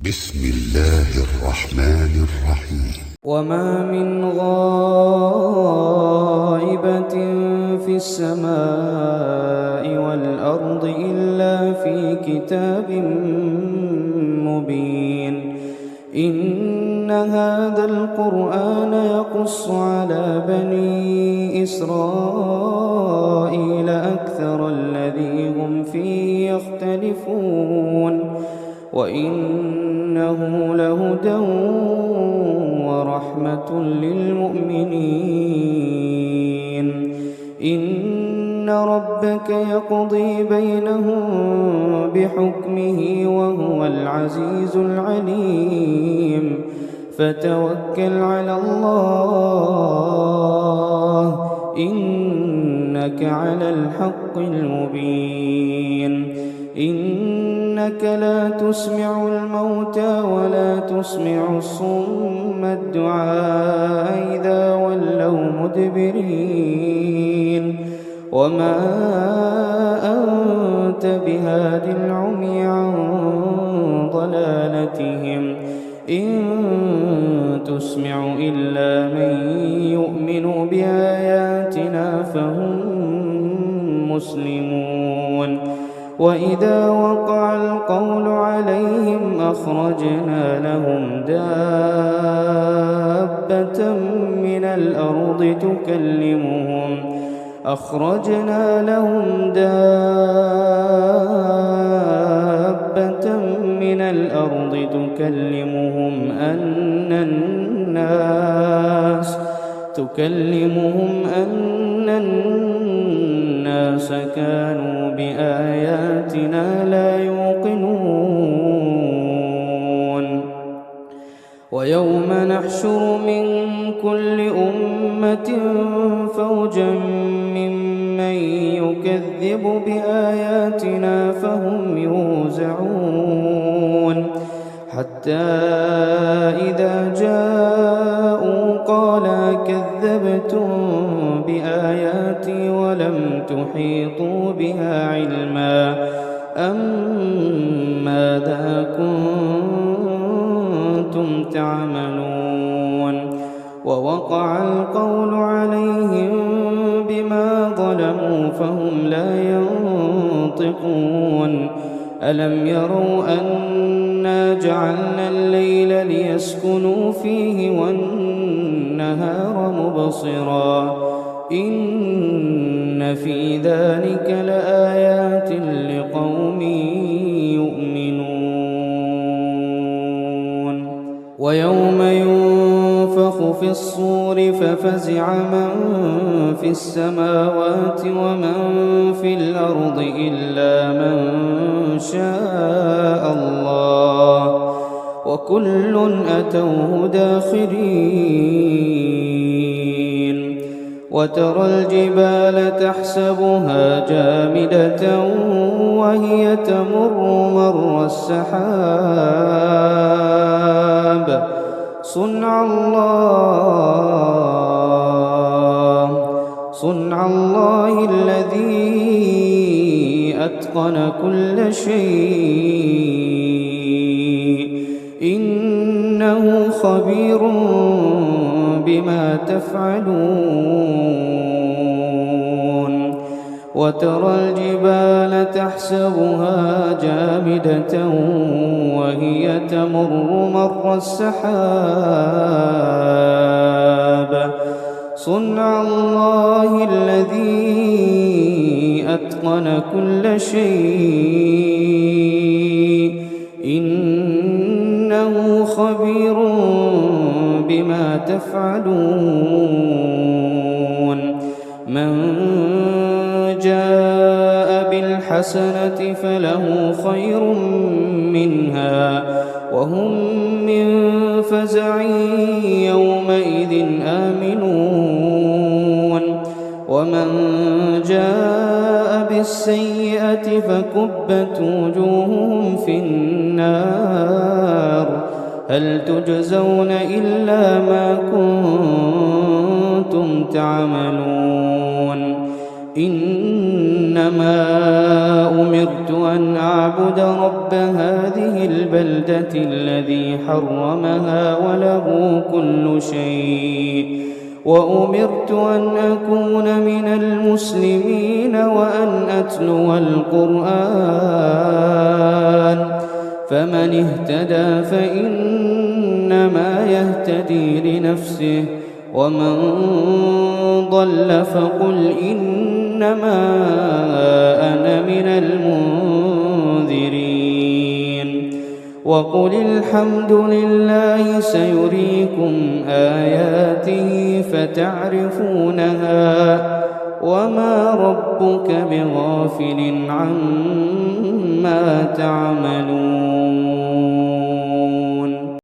بسم الله الرحمن الرحيم. وما من غائبة في السماء والأرض إلا في كتاب مبين. إن هذا القرآن يقص على بني إسرائيل أكثر الذي هم فيه يختلفون، وإنه لهدى ورحمة للمؤمنين. إن ربك يقضي بينهم بحكمه وهو العزيز العليم. فتوكل على الله إنك على الحق المبين. إنك لا تسمع الموتى ولا تسمع الصم الدعاء إذا ولوا مدبرين. وما أنت بهاد العمي عن ضلالتهم إن تسمع إلا من يؤمن بآياتنا فهم مسلمون. وإذا وقع القول عليهم أخرجنا لهم دابة من الأرض تكلمهم أن الناس كانوا بآياتنا لا يوقنون. ويوم نحشر من كل أمة فوجا ممن يكذب بآياتنا فهم يوزعون، حتى إذا جاءوا قال كذبتم بآياتي ولم تحيطوا بها علما أم ماذا كنتم تعملون. ووقع القول عليهم بما ظلموا فهم لا ينطقون. ألم يروا أنا جعلنا الليل ليسكنوا فيه والنهار مبصرا إن في ذلك لآيات لقوم يؤمنون. ويوم ينفخ في الصور ففزع من في السماوات ومن في الأرض إلا من شاء الله وكل أتوه داخرين. وترى الجبال تحسبها جامدة وهي تمر مر السحاب صنع الله الذي أتقن كل شيء إنه خبير بما تفعلون. وترى الجبال تحسبها جامدة وهي تمر مر السحاب صنع الله الذي أتقن كل شيء إنه خبير بما تفعلون. من جاء بالحسنة فله خير منها وهم من فزع يومئذ آمنون. ومن جاء بالسيئة فكبت وجوههم في النار هل تجزون إلا ما كنتم تعملون. إنما أمرت أن أعبد رب هذه البلدة الذي حرمها وله كل شيء وأمرت أن أكون من المسلمين وأن أتلو القرآن فمن اهتدى فإنما يهتدي لنفسه ومن ضل فقل إنما أنا من المنذرين وقل الحمد لله سيريكم آياته فتعرفونها وما ربك بغافل عما تعملون